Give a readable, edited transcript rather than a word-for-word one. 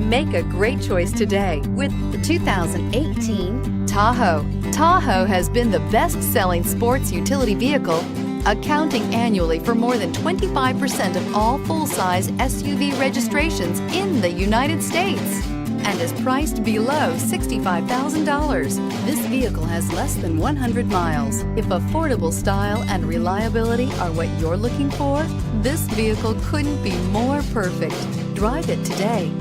Make a great choice today with the 2018 Tahoe. Tahoe has been the best-selling sports utility vehicle, accounting annually for more than 25% of all full-size SUV registrations in the United States, and is priced below $65,000. This vehicle has less than 100 miles. If affordable style and reliability are what you're looking for, this vehicle couldn't be more perfect. Drive it today.